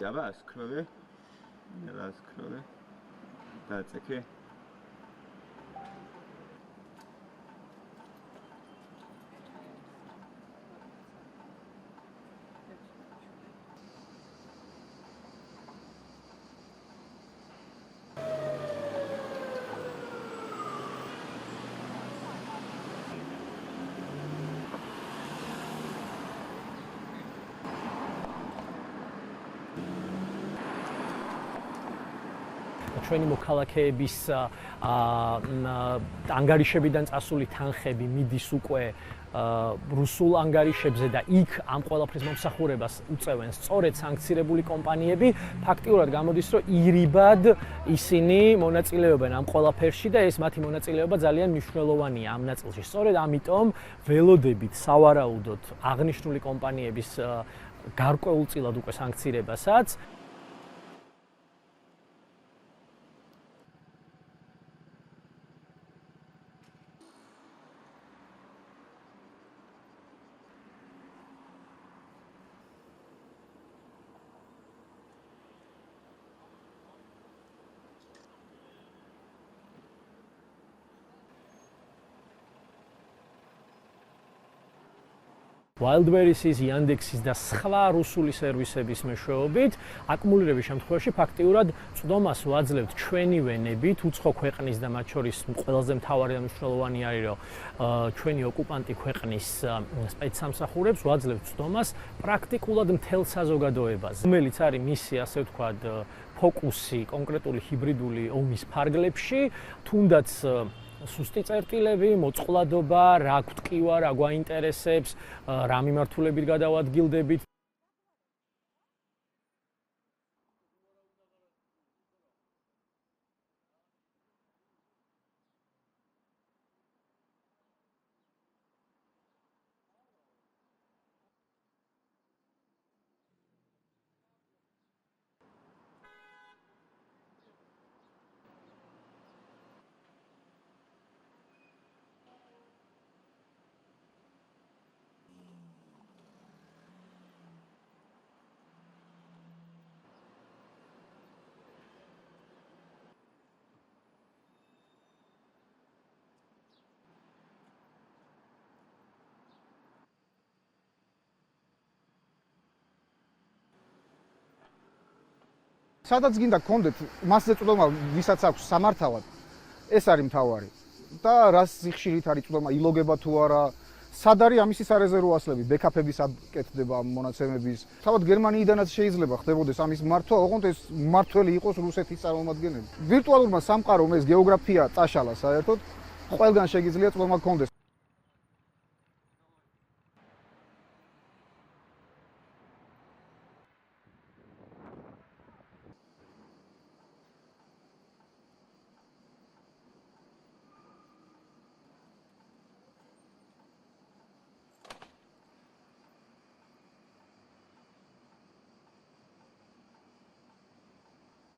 Yavaş krovi. Yavaş krovi. That's okay. ჩვენი მოქალაქეების ანგარიშებიდან წასული თანხები მიდის უკვე რუსულ ანგარიშებზე და იქ ამ ყველაფრის მომსახურებას უწევენ სწორედ სანქცირებული კომპანიები. ფაქტიურად გამოდის, რომ ირიბად ისინი მონაწილეობენ ამ ყველაფერში და ეს მათი მონაწილეობა ძალიან მნიშვნელოვანია ამ ნაწილში. სწორედ ამიტომ ველოდებით სავარაუდოდ აღნიშნული კომპანიების გარკვეულწილად უკვე სანქცირებასაც. Wildberries-ის, Yandex-ის და სხვა რუსული სერვისების მეშვეობით აკუმულირების შემთხვევაში ფაქტიურად წვდომას ვაძლევთ ჩვენივე ნებით, უცხო ქვეყნის და მათ შორის ყველაზე მთავარი და მნიშვნელოვანი არის, რომ ჩვენი ოკუპანტი ქვეყნის სპეცსამსახურებს ვაძლევთ წვდომას პრაქტიკულად მთელ საზოგადოებაზე, რომელიც არის მისი, ასე ვთქვათ, ფოკუსი კონკრეტული ჰიბრიდული ომის ფარგლებში, თუნდაც სუსტი წერტილები, მოწყვლადობა, რა გვტკივა, რა გვაინტერესებს, რა მიმართულებით გადავადგილდებით. სადაც გინდა გქონდეთ მასზე წვდომა, ვისაც აქვს სამართავად, ეს არის მთავარი. და რას სიხშირით არის წვდომა, ილოგება თუ არა, სად არის ამისი სარეზერვო ასლები, ბექაპები სად კეთდება მონაცემების. თავად გერმანიიდანაც შეიძლება ხდებოდეს ამის მართვა, ოღონდ ეს მმართველი იყოს რუსეთის წარმომადგენელი. ვირტუალურმა სამყარომ ეს გეოგრაფია წაშალა საერთოდ, ყველგან შეგიძლია წვდომა გქონდეს.